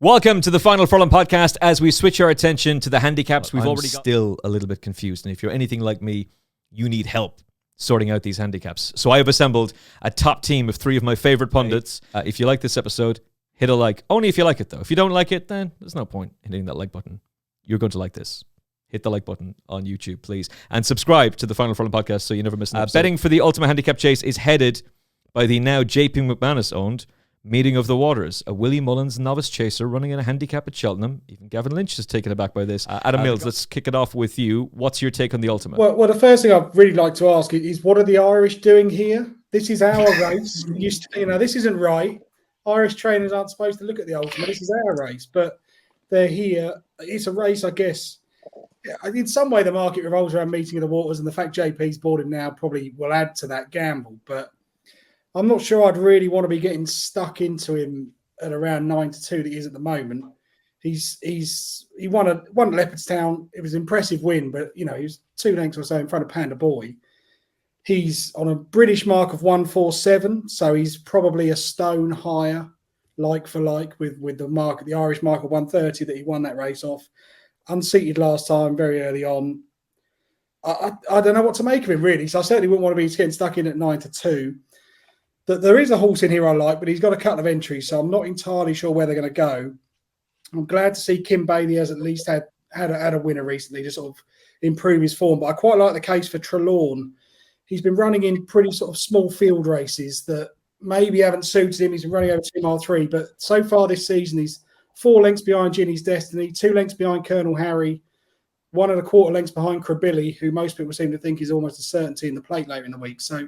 Welcome to the Final Furlong podcast as we switch our attention to the handicaps. I'm still a little bit confused, and if you're anything like me, you need help sorting out these handicaps. So I have assembled a top team of 3 of my favorite pundits. If you like this episode, hit a like. Only if you like it, though. If you don't like it, then there's no point hitting that like button. You're going to like this. Hit the like button on YouTube, please. And subscribe to the Final Furlong podcast so you never miss an episode. Betting for the Ultima Handicap Chase is headed by the now JP McManus-owned Meeting of the Waters, a Willie Mullins novice chaser running in a handicap at Cheltenham. Even Gavin Lynch is taken aback by this. Adam Mills, let's kick it off with you. What's your take on the Ultima? Well, the first thing I'd really like to ask is, what are the Irish doing here? This is our race. This isn't right. Irish trainers aren't supposed to look at the Ultima. This is our race, but they're here. It's a race, I guess. In some way, the market revolves around Meeting of the Waters, and the fact JP's bought him now probably will add to that gamble, but I'm not sure I'd really want to be getting stuck into him at around 9-2 that he is at the moment. He won at Leopardstown. It was an impressive win, but he was 2 lengths or so in front of Panda Boy. He's on a British mark of 147, so he's probably a stone higher, like for like, with the Irish mark of 130 that he won that race off. Unseated last time, very early on. I don't know what to make of him, really. So I certainly wouldn't want to be getting stuck in at 9-2. There is a horse in here I like, but he's got a couple of entries, so I'm not entirely sure where they're going to go. I'm glad to see Kim Bailey has at least had a winner recently to sort of improve his form, but I quite like the case for Trelawney. He's been running in pretty sort of small field races that maybe haven't suited him. He's been running over 2 mile 3, but so far this season he's 4 lengths behind Ginny's Destiny, 2 lengths behind Colonel Harry, 1.25 lengths behind Krabilly, who most people seem to think is almost a certainty in the plate later in the week. So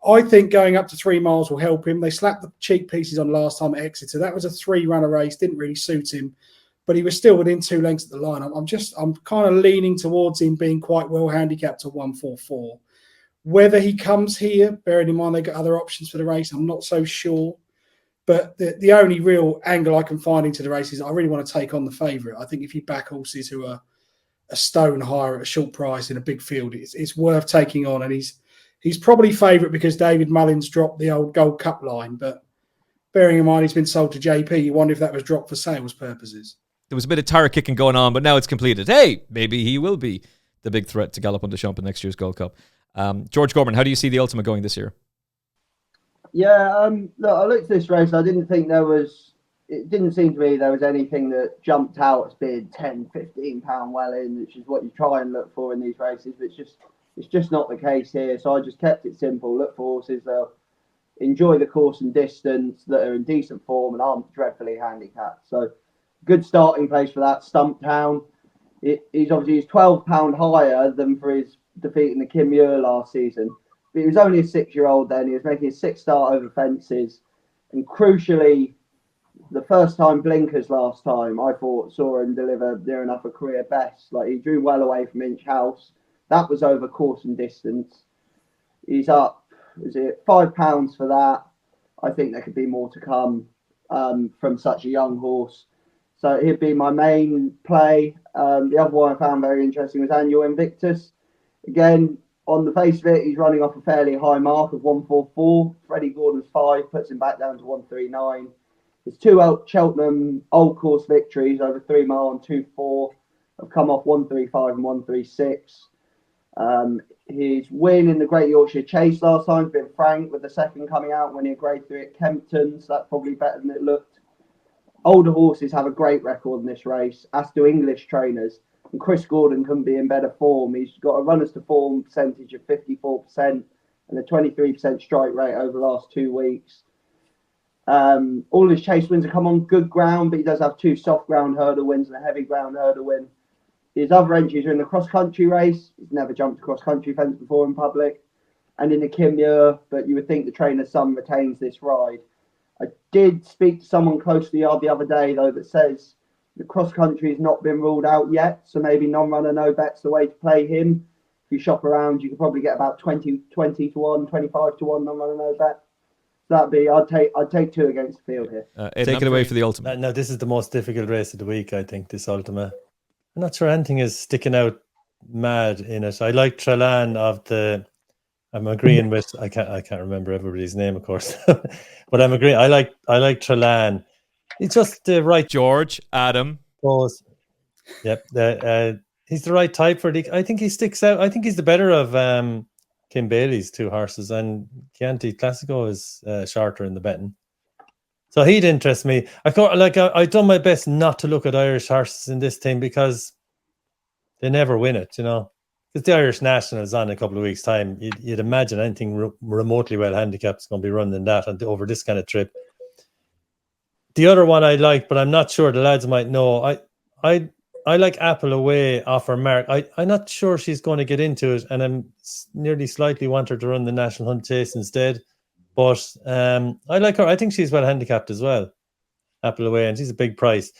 I think going up to 3 miles will help him. They slapped the cheek pieces on last time at Exeter. That was a 3-runner race, didn't really suit him, but he was still within 2 lengths at the line. I'm kind of leaning towards him being quite well handicapped to 144. Whether he comes here, bearing in mind they've got other options for the race, I'm not so sure. But the only real angle I can find into the race is I really want to take on the favourite. I think if you back horses who are a stone higher at a short price in a big field, it's worth taking on, and He's probably favourite because David Mullins dropped the old Gold Cup line, but bearing in mind he's been sold to JP, you wonder if that was dropped for sales purposes. There was a bit of tire kicking going on, but now it's completed. Hey, maybe he will be the big threat to gallop on Deschamps in next year's Gold Cup. George Gorman, how do you see the Ultima going this year? Yeah, look, I looked at this race. I didn't think it didn't seem to me there was anything that jumped out as being 10, 15 pound well in, which is what you try and look for in these races. But it's just not the case here. So I just kept it simple. Look for horses that'll enjoy the course and distance, that are in decent form and aren't dreadfully handicapped. So good starting place for that. Stumptown. He's obviously £12 higher than for his defeat in the Kim Muir last season. But he was only a 6-year-old then. He was making a 6 start over fences. And crucially, the first time blinkers last time, I thought saw him deliver near enough a career best. Like, he drew well away from Inch House. That was over course and distance. He's up, is it £5 for that? I think there could be more to come from such a young horse. So he'd be my main play. The other one I found very interesting was Annual Invictus. Again, on the face of it, he's running off a fairly high mark of 144. Freddie Gordon's 5 puts him back down to 139. His 2 Cheltenham Old Course victories over 3 mile and 2-4 have come off 135 and 136. His win in the Great Yorkshire Chase last time has been frank, with the second coming out winning a grade 3 at Kempton, so that's probably better than it looked. Older horses have a great record in this race, as do English trainers, and Chris Gordon couldn't be in better form. He's got a runners to form percentage of 54% and a 23% strike rate over the last 2 weeks. All his chase wins have come on good ground, but he does have 2 soft ground hurdle wins and a heavy ground hurdle win. His other entries are in the cross-country race. He's never jumped a cross-country fence before in public. And in the Kim Muir, but you would think the trainer's son retains this ride. I did speak to someone close to the yard the other day, though, that says the cross-country has not been ruled out yet, so maybe non-runner, no bet's the way to play him. If you shop around, you could probably get about 20 to 1, 25 to 1 non-runner, no bet. That'd be, I'd take 2 against the field here. Take it away for the Ultima. No, this is the most difficult race of the week, I think, this Ultima. I'm not sure anything is sticking out mad in it. I like Trelawney I'm agreeing with, I can't remember everybody's name, of course, but I'm agreeing. I like Trelawney. He's just the right George, Adam. pose. Yep. He's the right type for it. I think he sticks out. I think he's the better of Kim Bailey's two horses, and Chianti Classico is shorter in the betting. So he'd interest me. I've done my best not to look at Irish horses in this team because they never win it, Because the Irish National is on in a couple of weeks' time. You'd imagine anything remotely well handicapped is going to be running that over this kind of trip. The other one I like, but I'm not sure the lads might know. I like Apple Away off her mark. I'm not sure she's going to get into it, and I'm nearly slightly want her to run the National Hunt Chase instead. But I like her. I think she's well handicapped as well. Apple Away, and she's a big price.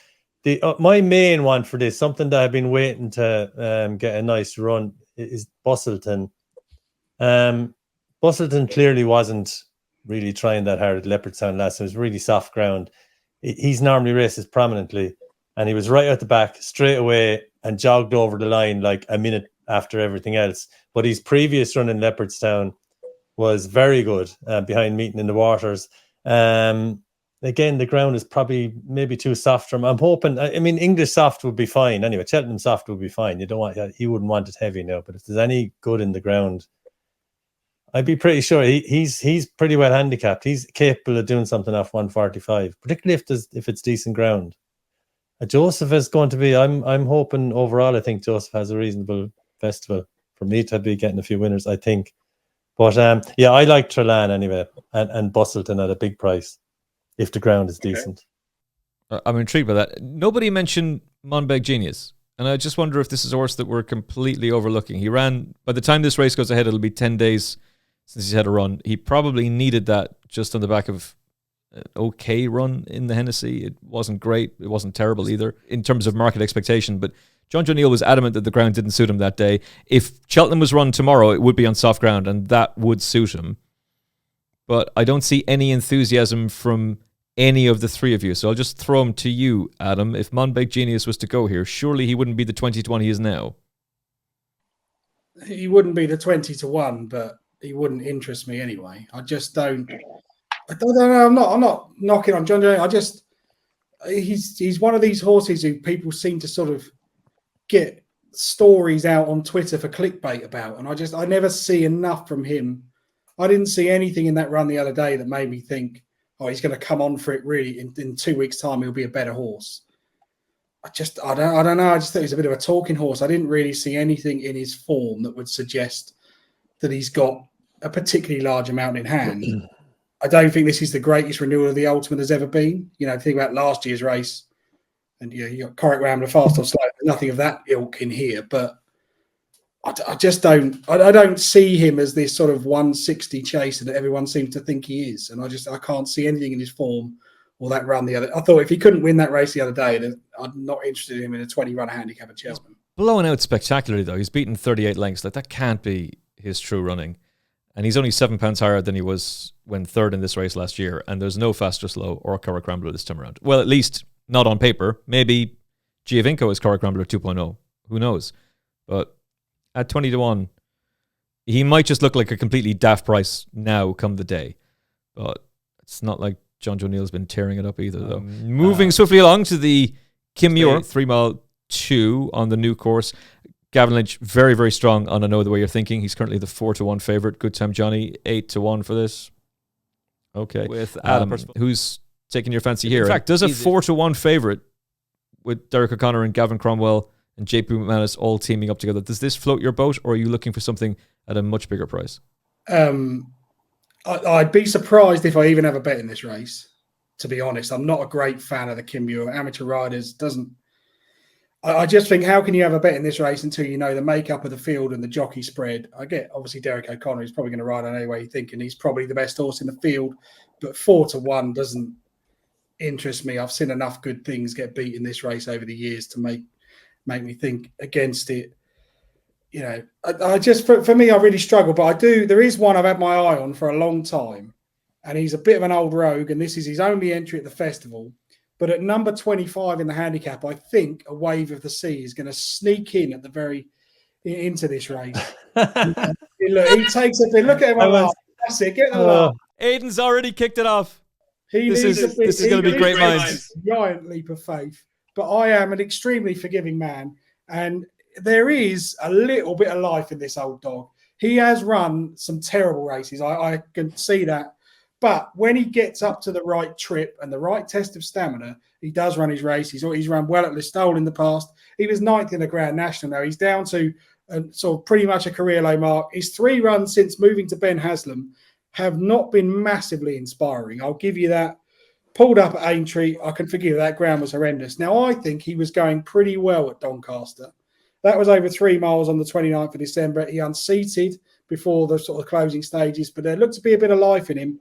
My main one for this, something that I've been waiting to get a nice run, is Bustleton. Bustleton clearly wasn't really trying that hard at Leopardstown last time. It was really soft ground. He's normally races prominently, and he was right at the back straight away and jogged over the line like a minute after everything else. But his previous run in Leopardstown was very good behind Meeting in the Waters. Again, the ground is probably maybe too soft for him. I'm hoping, English soft would be fine. Anyway, Cheltenham soft would be fine. You wouldn't want it heavy now, but if there's any good in the ground, I'd be pretty sure he's pretty well handicapped. He's capable of doing something off 145, particularly if it's decent ground. Joseph is going to be. I'm hoping overall. I think Joseph has a reasonable festival for me to be getting a few winners. I think, but I like Trelane anyway, and Bustleton at a big price if the ground is decent. I'm intrigued by that. Nobody mentioned Monbeg Genius, and I just wonder if this is a horse that we're completely overlooking. He ran. By the time this race goes ahead, it'll be 10 days since he's had a run. He probably needed that just on the back of an okay run in the Hennessy. It wasn't great. It wasn't terrible either in terms of market expectation. But John Joe Neal was adamant that the ground didn't suit him that day. If Cheltenham was run tomorrow, it would be on soft ground, and that would suit him. But I don't see any enthusiasm from any of the three of you. So I'll just throw him to you, Adam. If Monbeg Genius was to go here, surely he wouldn't be the 20-1 he is now. He wouldn't be the 20-1, but he wouldn't interest me anyway. I just don't. I don't know. I'm not knocking on John Jones. He's one of these horses who people seem to sort of get stories out on Twitter for clickbait about, and I never see enough from him. I didn't see anything in that run the other day that made me think, oh, he's going to come on for it. Really, in 2 weeks' time, he'll be a better horse. I don't know. I just thought he's a bit of a talking horse. I didn't really see anything in his form that would suggest that he's got a particularly large amount in hand. I don't think this is the greatest renewal of the Ultima there's ever been. Think about last year's race, and you got Correct Rambler, Fast or Slow. Nothing of that ilk in here, but I just don't. I don't see him as this sort of 160 chaser that everyone seems to think he is, and I can't see anything in his form or that run the other. I thought if he couldn't win that race the other day, then I'm not interested in him in a 20-run handicap at Cheltenham. Blowing out spectacularly though. He's beaten 38 lengths. Like that can't be his true running. And he's only £7 higher than he was when third in this race last year. And there's no Fast or Slow or Correct Rambler this time around. Well, at least not on paper. Maybe Giovinco is Correct Rambler 2.0. Who knows? But at 20-1, he might just look like a completely daft price now come the day. But it's not like John Joe Neal's been tearing it up either, though. Moving swiftly along to the Kim Muir 3 mile 2 on the new course. Gavin Lynch, very, very strong on I Know the Way You're Thinking. He's currently the 4-1 favourite. Good Time Johnny, 8-1 for this. Okay. With Adam, who's taking your fancy here? In fact, does a 4-1 favourite with Derek O'Connor and Gavin Cromwell and JP McManus all teaming up together, does this float your boat, or are you looking for something at a much bigger price? I'd be surprised if I even have a bet in this race, to be honest. I'm not a great fan of the Kim Muir. Amateur Riders doesn't... I just think, how can you have a bet in this race until you know the makeup of the field and the jockey spread? I get, obviously, Derek O'Connor is probably going to ride on any way you think, and he's probably the best horse in the field, but 4-1 doesn't interest me. I've seen enough good things get beat in this race over the years to make me think against it. I just, for me, I really struggle, but there is one I've had my eye on for a long time, and he's a bit of an old rogue, and this is his only entry at the festival. But at number 25 in the handicap, I think A Wave of the Sea is going to sneak in at into this race. He takes a bit. Look at him. That's it. Get the laugh. Aidan's already kicked it off. This is going to be great minds. Giant leap of faith. But I am an extremely forgiving man, and there is a little bit of life in this old dog. He has run some terrible races. I can see that. But when he gets up to the right trip and the right test of stamina, he does run his races. He's run well at Listowel in the past. He was 9th in the Grand National now. He's down to sort of pretty much a career low mark. His 3 runs since moving to Ben Haslam have not been massively inspiring. I'll give you that. Pulled up at Aintree, I can forgive that. Ground was horrendous. Now, I think he was going pretty well at Doncaster. That was over 3 miles on the 29th of December. He unseated before the sort of closing stages, but there looked to be a bit of life in him.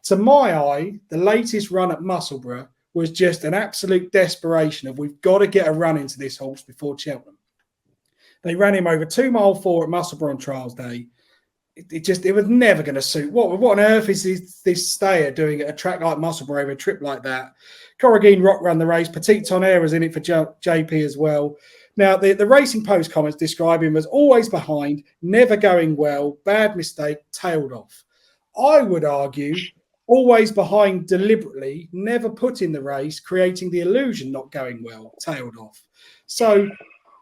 To my eye, the latest run at Musselburgh was just an absolute desperation of we've got to get a run into this horse before Cheltenham. They ran him over 2 mile 4 at Musselburgh on trials day. It was never going to suit. What on earth is this stayer doing at a track like Musselburgh over a trip like that? Corrigeen Rock ran the race. Petit Tonnerre was in it for JP as well. Now, the Racing Post comments describe him as always behind, never going well, bad mistake, tailed off. I would argue always behind deliberately, never put in the race, creating the illusion not going well, tailed off. So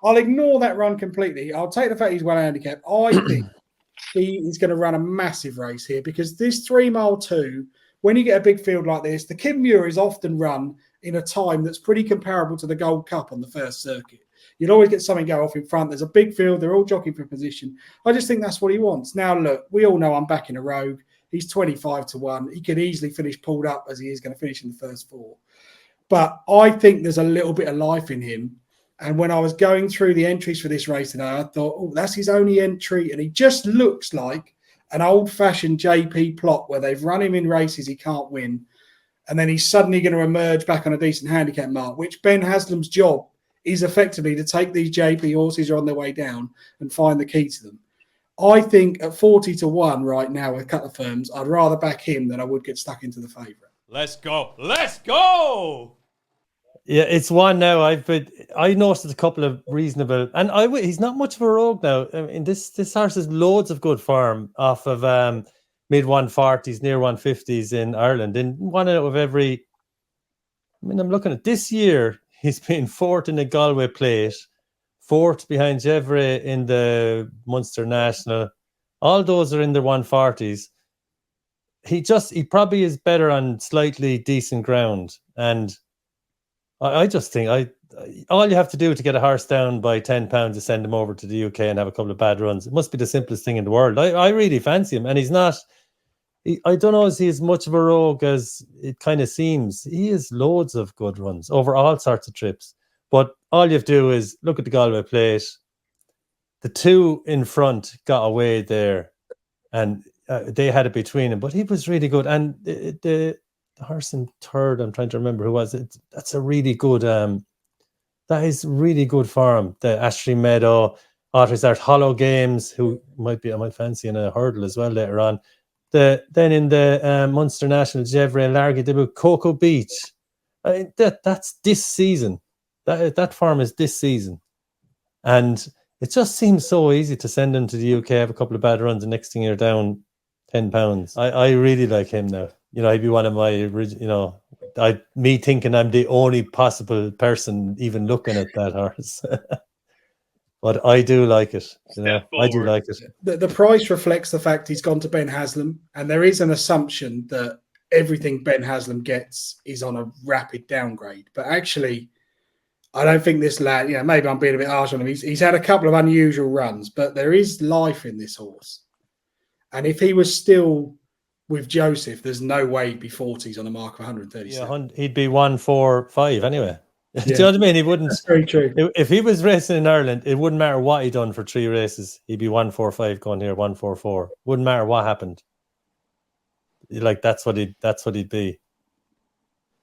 I'll ignore that run completely. I'll take the fact he's well handicapped. I think he is going to run a massive race here because this 3 mile 2, when you get a big field like this, the Kim Muir is often run in a time that's pretty comparable to the Gold Cup on the first circuit. You'll always get something go off in front. There's a big field. They're all jockeying for position. I just think that's what he wants. Now, look, we all know I'm backing a rogue. He's 25 to 1. He could easily finish pulled up as he is going to finish in the first 4. But I think there's a little bit of life in him. And when I was going through the entries for this race today, I thought, oh, that's his only entry. And he just looks like an old-fashioned JP plot where they've run him in races he can't win. And then he's suddenly going to emerge back on a decent handicap mark, which Ben Haslam's job is effectively to take these JP horses who are on their way down and find the key to them. I think at 40 to 1 right now with a couple of firms, I'd rather back him than I would get stuck into the favourite. Let's go. Let's go. Yeah, it's one now. I noticed a couple of reasonable, and he's not much of a rogue now. I mean, this horse has loads of good form off of mid 140s, near 150s in Ireland, and one out of every. I mean, I'm looking at this year. He's been 4th in the Galway Plate, 4th behind Jevre in the Munster National. All those are in the 140s. He probably is better on slightly decent ground, and I just think all you have to do to get a horse down by £10 is send him over to the UK and have a couple of bad runs. It must be the simplest thing in the world. I really fancy him, and he's not. I don't know if he's much of a rogue as it kind of seems. He has loads of good runs over all sorts of trips. But all you have to do is look at the Galway Plate. The 2 in front got away there, and they had it between them. But he was really good, and the horse in 3rd, I'm trying to remember who was it. That's a really good. That is really good form. The Ashley Meadow, Otters Hollow Games, who I might fancy in a hurdle as well later on. Then in the Munster National, Jevre Larga debut, Cocoa Beach. That's this season. That form is this season, and it just seems so easy to send him to the UK, have a couple of bad runs, and next thing you're down £10. I really like him now. He'd be one of my original. Me thinking I'm the only possible person even looking at that horse. But I do like it. I do like it. The price reflects the fact he's gone to Ben Haslam, and there is an assumption that everything Ben Haslam gets is on a rapid downgrade. But actually, I don't think this lad, maybe I'm being a bit harsh on him. He's had a couple of unusual runs, but there is life in this horse. And if he was still with Joseph, there's no way he'd be 40s on a mark of 137. Yeah, he'd be 145 anyway. Yeah. Do you know what I mean? He wouldn't. That's very true. If he was racing in Ireland, it wouldn't matter what he'd done for 3 races. He'd be 145 going here, 144. Wouldn't matter what happened. Like that's what he'd be.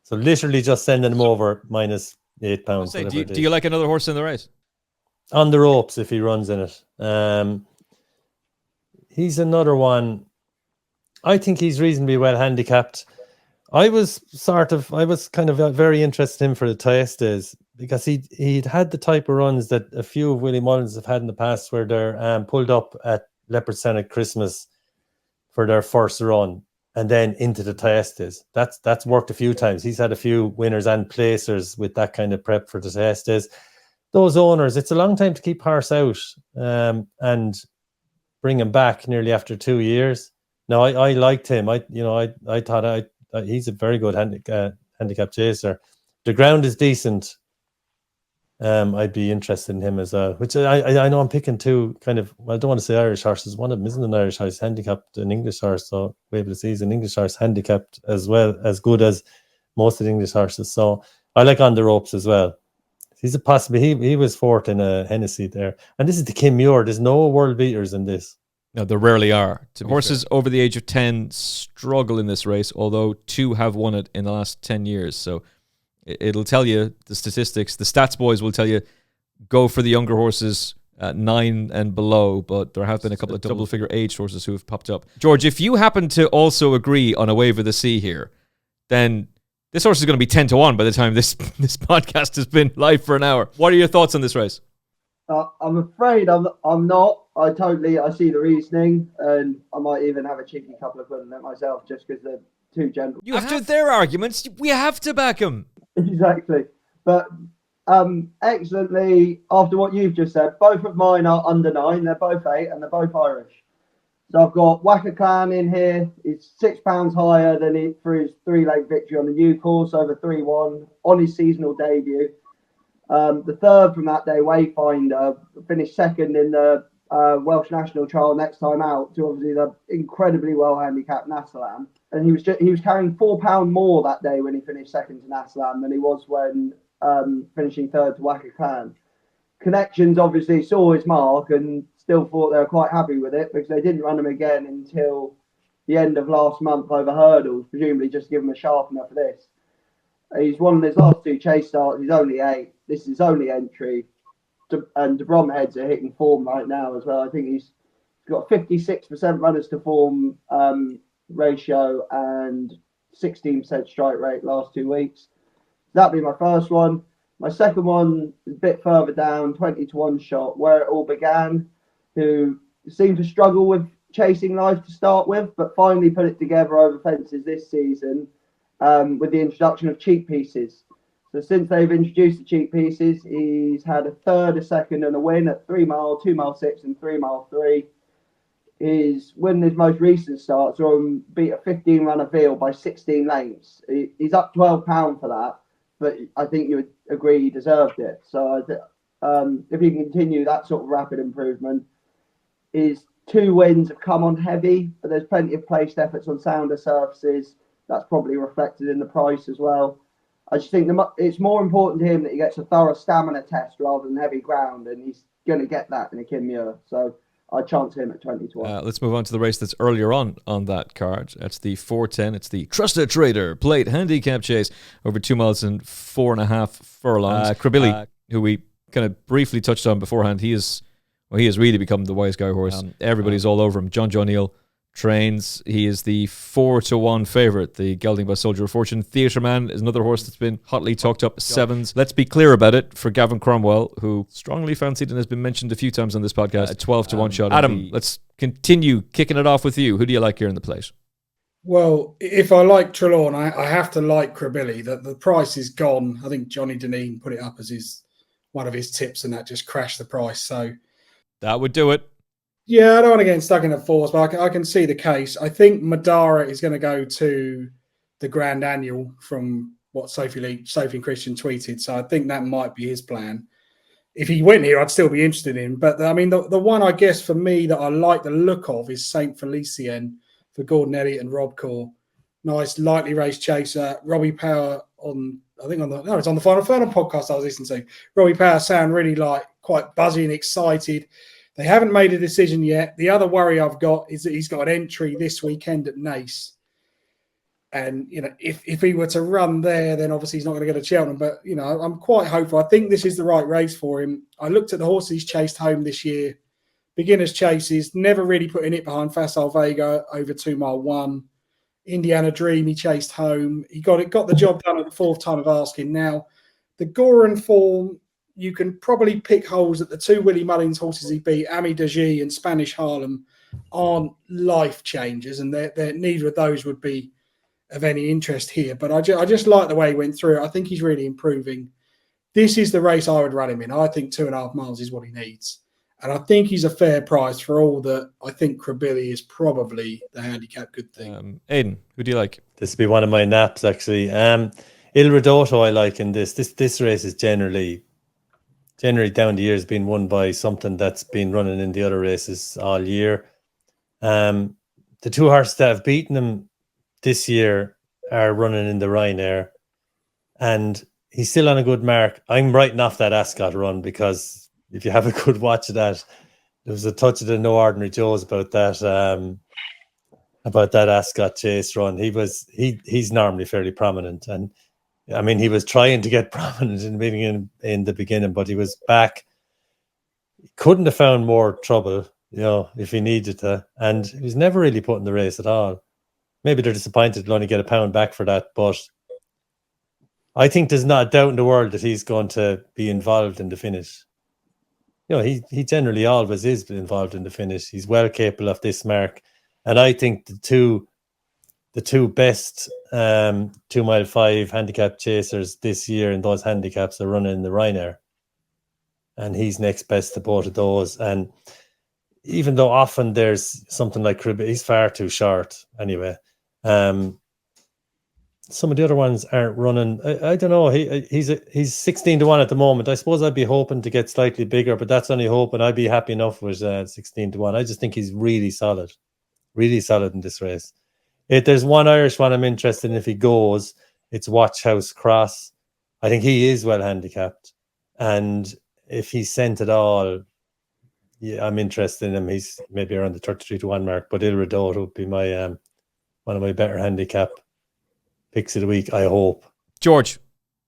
So literally just sending him over minus £8. Do you like another horse in the race? On the ropes if he runs in it. He's another one. I think he's reasonably well handicapped. I was kind of very interested in him for the Tiestes because he'd had the type of runs that a few of Willie Mullins have had in the past where they're pulled up at Leopardstown at Christmas for their first run. and then into the Tiestes. That's worked a few times. He's had a few winners and placers with that kind of prep for the Tiestes. Those owners, it's a long time to keep horse out and bring him back nearly after 2 years. No, I liked him. I thought he's a very good handicap chaser. The ground is decent. I'd be interested in him as well. Which I know I'm picking two kind of. Well, I don't want to say Irish horses. One of them isn't an Irish horse, handicapped an English horse. So we're able to see he's an English horse handicapped as well, as good as most of the English horses. So I like On the Ropes as well. He's a possibility. He was fourth in a Hennessy there, and this is the Kim Muir. There's no world beaters in this. No, there rarely are. Horses over the age of 10 struggle in this race, although 2 have won it in the last 10 years. So it'll tell you the statistics. The stats boys will tell you go for the younger horses at 9 and below, but there have been a couple of double-figure age horses who have popped up. George, if you happen to also agree on a Wave of the Sea here, then this horse is going to be 10-1 by the time this podcast has been live for an hour. What are your thoughts on this race? I'm afraid I'm not. I see the reasoning, and I might even have a cheeky couple of quid on it myself just because they're too gentle. You have to their arguments. We have to back them. Exactly. But excellently, after what you've just said, both of mine are under 9. They're both 8, and they're both Irish. So I've got Waka Clan in here. It's £6 higher than it for his 3-leg victory on the new course over 3-1 on his seasonal debut. The third from that day, Wayfinder, finished second in the Welsh National Trial next time out to obviously the incredibly well handicapped Nassalam. And he was carrying £4 more that day when he finished second to Nassalam than he was when finishing third to Waka Clan. Connections obviously saw his mark and still thought they were quite happy with it because they didn't run him again until the end of last month over hurdles, presumably just to give him a sharpener for this. He's won his last 2 chase starts. He's only 8. This is his only entry. And the Bromheads are hitting form right now as well. I think he's got 56% runners to form ratio and 16% strike rate last 2 weeks. That'd be my first one. My second one is a bit further down, 20-1 shot, Where It All Began, who seemed to struggle with chasing life to start with, but finally put it together over fences this season with the introduction of cheap pieces. So since they've introduced the cheap pieces, he's had a third, a second, and a win at 3 mile, 2 mile 6, and 3 mile 3. His win his most recent starts saw him beat a 15-runner field by 16 lengths. He's up £12 for that, but I think you would agree he deserved it. So if he can continue that sort of rapid improvement, his 2 wins have come on heavy, but there's plenty of placed efforts on sounder surfaces. That's probably reflected in the price as well. I just think it's more important to him that he gets a thorough stamina test rather than heavy ground, and he's going to get that in a Kim Muir. So I chance him at 20-1. Let's move on to the race that's earlier on that card. That's the 4:10. It's the Trustatrader Plate Handicap Chase over 2 miles and 4.5 furlongs. Krabilly, who we kind of briefly touched on beforehand, he has really become the wise guy horse. Everybody's all over him. John O'Neill trains. He is the 4-1 favourite. The Gelding by Soldier of Fortune. Theatre Man is another horse that's been hotly talked up. 7s. Let's be clear about it for Gavin Cromwell, who strongly fancied and has been mentioned a few times on this podcast. A 12-1 shot. Adam, let's continue kicking it off with you. Who do you like here in the plate? Well, if I like Trelawn, I have to like Krabilly. The price is gone. I think Johnny Deneen put it up as one of his tips, and that just crashed the price. So that would do it. Yeah, I don't want to get stuck in a force, but I can see the case. I think Madara is going to go to the Grand Annual from what Sophie and Christian tweeted. So I think that might be his plan. If he went here, I'd still be interested in. But I mean, the one I guess for me that I like the look of is Saint Felicien for Gordon Elliott and Rob Core. Nice, lightly raced chaser. Robbie Power it's on the Final Furlong podcast I was listening to. Robbie Power sound really quite buzzy and excited. They haven't made a decision yet. The other worry I've got is that he's got an entry this weekend at Naas. And, if he were to run there, then obviously he's not going to get a Cheltenham. But, I'm quite hopeful. I think this is the right race for him. I looked at the horses he's chased home this year. Beginners chases, never really putting it behind Facile Vega over 2 mile 1. Indiana Dream, he chased home. He got the job done at the 4th time of asking. Now, the Goran form, you can probably pick holes that the 2 Willie Mullins horses he beat, Ami Daji and Spanish Harlem, aren't life changers, and neither of those would be of any interest here. But I just like the way he went through it. I think he's really improving. This is the race I would run him in. I think 2.5 miles is what he needs. And I think he's a fair price for all that. I think Krabilly is probably the handicap good thing. Aidan, who do you like? This would be one of my naps, actually. Il Ridotto I like in this. This race is generally down the years been won by something that's been running in the other races all year. The 2 horses that have beaten him this year are running in the Ryanair, and he's still on a good mark. I'm writing off that Ascot run, because if you have a good watch of that, there was a touch of the No Ordinary Joes about that Ascot chase run. He's normally fairly prominent, and I mean, he was trying to get prominent in the beginning, but he was back. He couldn't have found more trouble, if he needed to, and he was never really put in the race at all. Maybe they're disappointed to only get £1 back for that, but I think there's not a doubt in the world that he's going to be involved in the finish. He generally always is involved in the finish. He's well capable of this mark, and I think the two best 2 mile 5 handicap chasers this year in those handicaps are running in the Ryanair, and he's next best to both of those. And even though often there's something like Crib, he's far too short anyway. Some of the other ones aren't running. I don't know. He's 16 to 1 at the moment. I suppose I'd be hoping to get slightly bigger, but that's only hoping. I'd be happy enough with 16 to 1. I just think he's really solid in this race. If there's one Irish one I'm interested in, if he goes, it's Watch House Cross. I think he is well handicapped, and if he's sent at all, yeah, I'm interested in him. He's maybe around the 33 to 1 mark, but Il Ridotto would be my one of my better handicap picks of the week, I hope. George,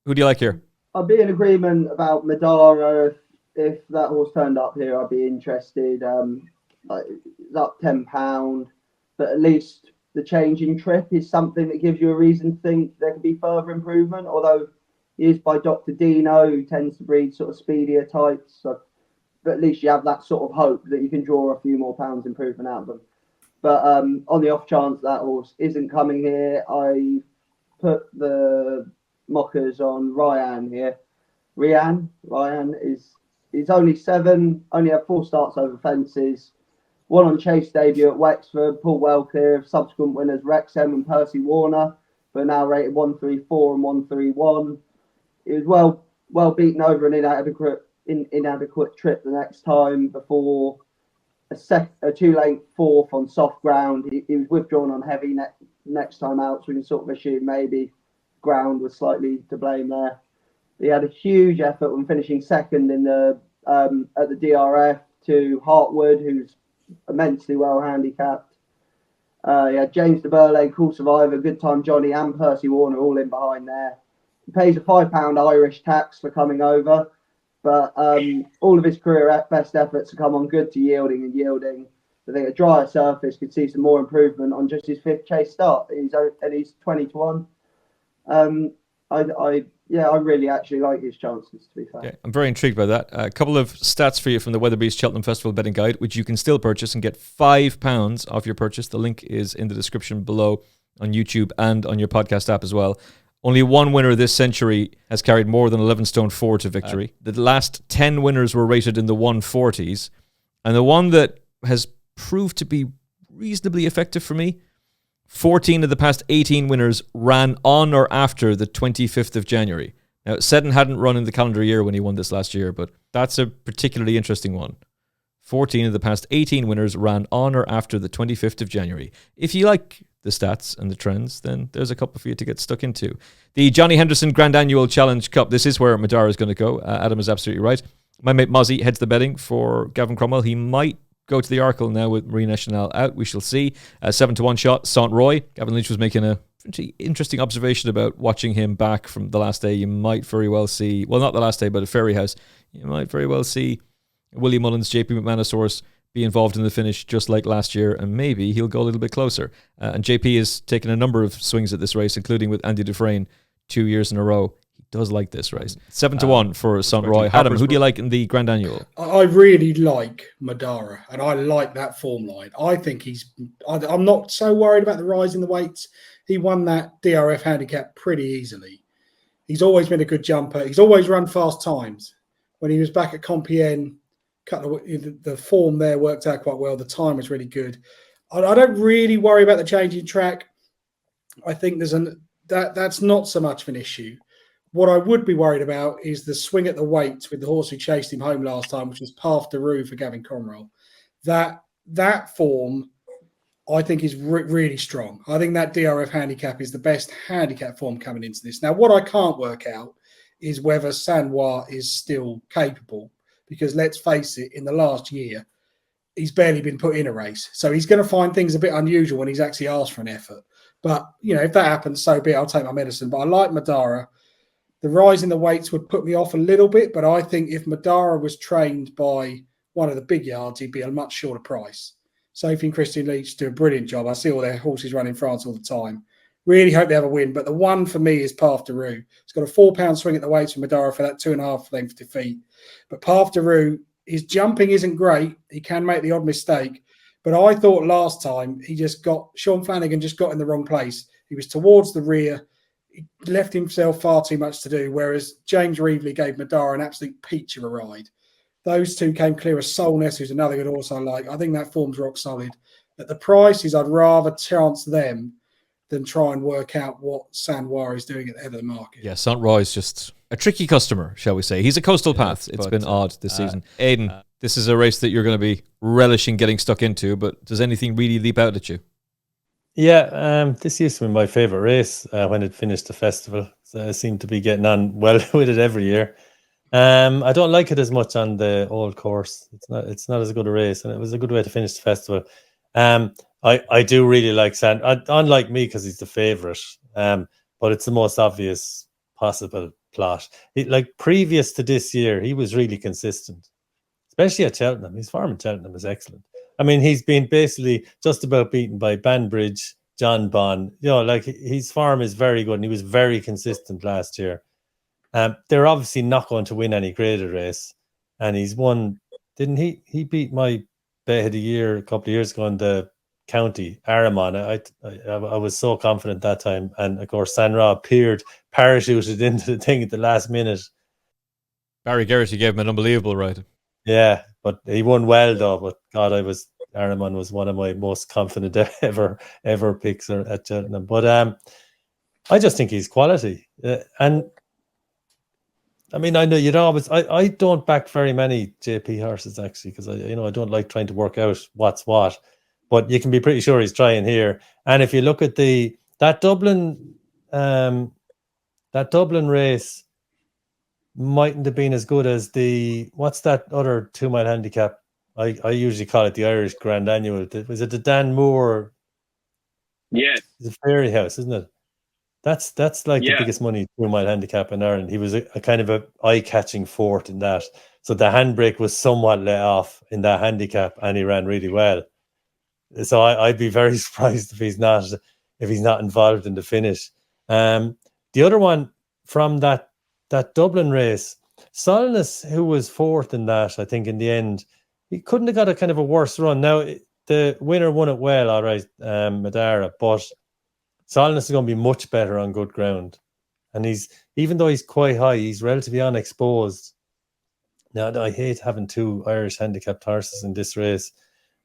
who do you like here? I'd be in agreement about Madara. If that horse turned up here, I'd be interested. It's up £10, but at least the change in trip is something that gives you a reason to think there could be further improvement, although he is by Dr. Dino, who tends to breed sort of speedier types. So, but at least you have that sort of hope that you can draw a few more pounds improvement out of them. But on the off chance that horse isn't coming here, I put the mockers on Ryan here. Ryan is only 7, only had 4 starts over fences. 1 on chase debut at Wexford, pulled well clear of subsequent winners Wrexham and Percy Warner, but now rated 134 and 131. It was well beaten over an inadequate trip the next time before a 2-length 4th on soft ground. He was withdrawn on heavy next time out, so we can sort of assume maybe ground was slightly to blame there. He had a huge effort when finishing second in the at the DRF to Hartwood, who's immensely well handicapped. He had James de Burley, Cool Survivor, Good Time Johnny, and Percy Warner all in behind there. He pays a £5 Irish tax for coming over, but all of his career best efforts have come on good to yielding. I think a drier surface could see some more improvement on just his 5th chase start. He's 20 to 1. I really actually like his chances, to be fair. Okay, I'm very intrigued by that. A couple of stats for you from the Weatherby's Cheltenham Festival Betting Guide, which you can still purchase and get £5 off your purchase. The link is in the description below on YouTube and on your podcast app as well. Only one winner this century has carried more than 11 stone 4 to victory. The last 10 winners were rated in the 140s. And the one that has proved to be reasonably effective for me, 14 of the past 18 winners ran on or after the 25th of January. Now, Seddon hadn't run in the calendar year when he won this last year, but that's a particularly interesting one. 14 of the past 18 winners ran on or after the 25th of January. If you like the stats and the trends, then there's a couple for you to get stuck into. The Johnny Henderson Grand Annual Challenge Cup. This is where Madara is going to go. Adam is absolutely right. My mate Mozzie heads the betting for Gavin Cromwell. He might go to the Arkle now with Marie Nationale out. We shall see. 7 to 1 shot, Saint Roy. Gavin Lynch was making a pretty interesting observation about watching him back from the last day. You might very well see, well, not the last day, but at Ferry House, you might very well see Willie Mullins, JP McManus horse be involved in the finish just like last year, and maybe he'll go a little bit closer. And JP has taken a number of swings at this race, including with Andy Dufresne 2 years in a row. He does like this race. 7-1 for St. Roy. Adam, who do you like in the Grand Annual? I really like Madara, and I like that form line. I think I'm not so worried about the rise in the weights. He won that DRF handicap pretty easily. He's always been a good jumper. He's always run fast times. When he was back at Compiègne, the form there worked out quite well. The time was really good. I don't really worry about the changing track. I think that's not so much of an issue. What I would be worried about is the swing at the weights with the horse who chased him home last time, which was Path de Rue for Gavin Conroll. That form, I think, is really strong. I think that DRF handicap is the best handicap form coming into this. Now, what I can't work out is whether Sanois is still capable, because let's face it, in the last year, he's barely been put in a race. So he's going to find things a bit unusual when he's actually asked for an effort. But, if that happens, so be it. I'll take my medicine. But I like Madara. The rise in the weights would put me off a little bit, but I think if Madara was trained by one of the big yards, he'd be a much shorter price. Sophie and Christian Leach do a brilliant job. I see all their horses run in France all the time. Really hope they have a win, but the one for me is Path de Rue. It's got a £4 swing at the weights for Madara for that 2.5 length defeat. But Path de Rue, his jumping isn't great. He can make the odd mistake. But I thought last time Sean Flanagan just got in the wrong place. He was towards the rear. He left himself far too much to do, whereas James Reevely gave Madara an absolute peach of a ride. Those two came clear of Solness, who's another good horse I like. I think that form's rock solid. At the prices, I'd rather chance them than try and work out what Sanois is doing at the head of the market. Yeah, St. Roy is just a tricky customer, shall we say. He's a coastal path. It's been odd this season. Aidan, this is a race that you're going to be relishing getting stuck into, but does anything really leap out at you? Yeah, this used to be my favourite race when it finished the festival. So I seem to be getting on well with it every year. I don't like it as much on the old course. It's not as good a race, and it was a good way to finish the festival. I do really like Sand, unlike me, because he's the favourite. But it's the most obvious possible plot. Like previous to this year, he was really consistent, especially at Cheltenham. His form at Cheltenham is excellent. I mean, he's been basically just about beaten by Banbridge, John Bond. His form is very good, and he was very consistent last year. They're obviously not going to win any graded race, and he's won. Didn't he? He beat my bet of the year a couple of years ago in the county, Aramon. I was so confident that time, and of course, Sanra appeared parachuted into the thing at the last minute. Barry Geraghty gave him an unbelievable ride. Yeah, but he won well though. But God, Aramon was one of my most confident ever picks at Cheltenham. But I just think he's quality, and I mean, I know you'd always. I don't back very many JP horses actually, because I don't like trying to work out what's what. But you can be pretty sure he's trying here. And if you look at that Dublin race, mightn't have been as good as what's that other 2 mile handicap? I usually call it the Irish Grand Annual. Was it the Dan Moore? Yeah, the Fairy House, isn't it? That's like the biggest money 2 mile handicap in Ireland. He was a kind of a eye-catching fourth in that. So the handbrake was somewhat let off in that handicap, and he ran really well. So I'd be very surprised if he's not involved in the finish. The other one from that Dublin race, Solness, who was fourth in that, I think in the end, he couldn't have got a kind of a worse run. Now the winner won it well, all right, Madara, but Solness is going to be much better on good ground, and even though he's quite high, he's relatively unexposed. Now I hate having 2 Irish handicapped horses in this race.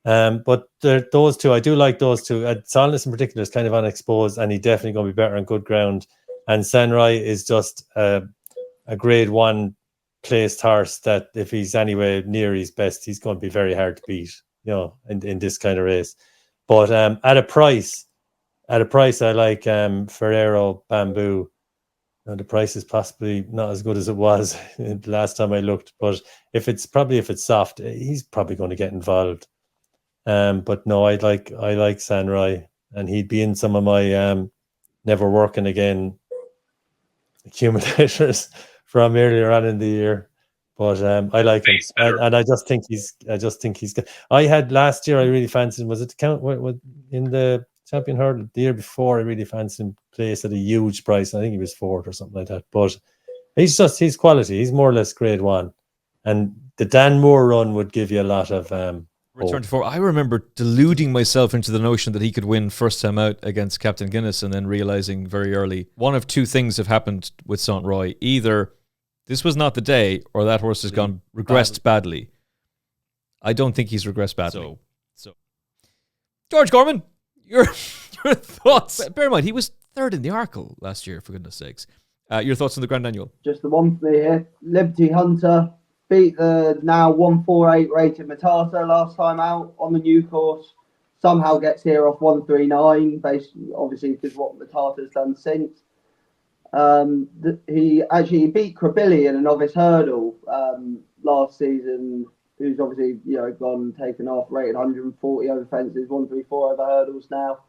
But those two, I do like those two. Solness in particular is kind of unexposed, and he's definitely going to be better on good ground. And Sanrai is just a grade 1 placed horse that if he's anywhere near his best, he's going to be very hard to beat, in this kind of race. But at a price, I like Ferrero Bamboo. The price is possibly not as good as it was the last time I looked, but if it's soft, he's probably going to get involved. But no, I like Sanrai, and he'd be in some of my never working again accumulators from earlier on in the year. But I like him, and I just think he's good. I had last year, I really fancied him. Was it the count in the Champion Hurdle the year before? I really fancied him placed at a huge price. I think he was fourth or something like that. But He's quality. He's more or less grade 1. And the Dan Moore run would give you a lot of return to form. I remember deluding myself into the notion that he could win first time out against Captain Guinness, and then realizing very early one of two things have happened with Saint Roy. Either this was not the day, or that horse has regressed badly. I don't think he's regressed badly. So George Gorman, your thoughts? Bear in mind, he was third in the Arkle last year, for goodness sakes. Your thoughts on the Grand Annual? Just the one for me here. Liberty Hunter beat the now 148 rated Matata last time out on the new course. Somehow gets here off 139, based obviously because what Matata's done since. He actually beat Krabilly in a novice hurdle last season, who's obviously gone and taken off, rated 140 over fences, 134 over hurdles now.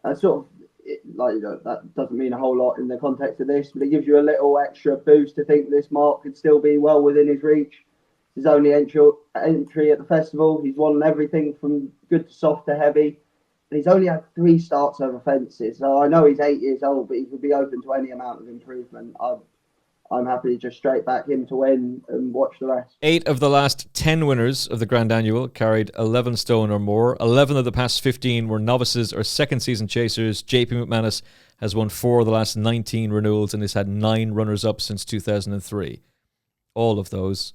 That doesn't mean a whole lot in the context of this, but it gives you a little extra boost to think this mark could still be well within his reach. His only entry at the festival. He's won everything from good to soft to heavy. And he's only had 3 starts over fences. So I know he's 8 years old, but he could be open to any amount of improvement. I'm happy to just straight back him to win and watch the rest. 8 of the last 10 winners of the Grand Annual carried 11 stone or more. 11 of the past 15 were novices or second season chasers. JP McManus has won 4 of the last 19 renewals and has had 9 runners-up since 2003. All of those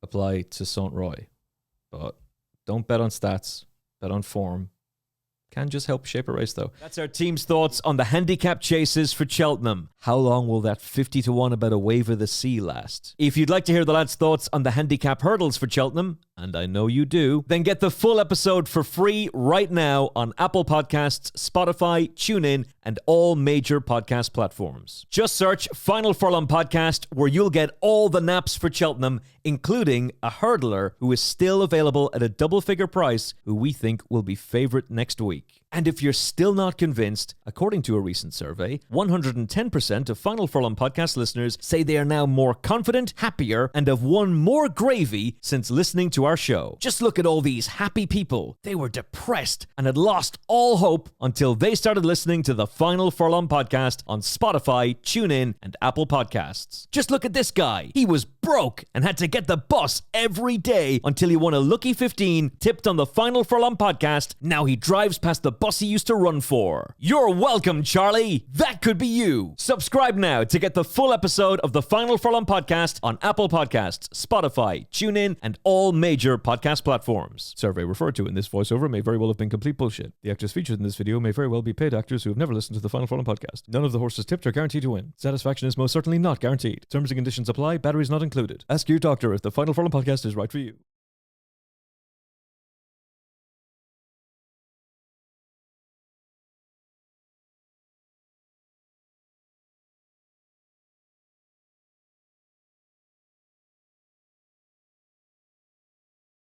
apply to Saint Roy. But don't bet on stats, bet on form. Can just help shape a race, though. That's our team's thoughts on the handicap chases for Cheltenham. How long will that 50-1 about a wave of the sea last? If you'd like to hear the lads' thoughts on the handicap hurdles for Cheltenham, and I know you do, then get the full episode for free right now on Apple Podcasts, Spotify, TuneIn, and all major podcast platforms. Just search Final Furlong Podcast, where you'll get all the naps for Cheltenham, including a hurdler who is still available at a double-figure price, who we think will be favourite next week. And if you're still not convinced, according to a recent survey, 110% of Final Furlong podcast listeners say they are now more confident, happier, and have won more gravy since listening to our show. Just look at all these happy people. They were depressed and had lost all hope until they started listening to the Final Furlong podcast on Spotify, TuneIn, and Apple Podcasts. Just look at this guy. He was broke and had to get the bus every day until he won a lucky 15 tipped on the Final Furlong podcast. Now he drives past the bus he used to run for. You're welcome, Charlie. That could be you. Subscribe now to get the full episode of the Final Furlong podcast on Apple Podcasts, Spotify, TuneIn, and all major podcast platforms. Survey referred to in this voiceover may very well have been complete bullshit. The actors featured in this video may very well be paid actors who have never listened to the Final Furlong podcast. None of the horses tipped are guaranteed to win. Satisfaction is most certainly not guaranteed. Terms and conditions apply. Batteries not included. Ask your doctor if the Final Furlong podcast is right for you.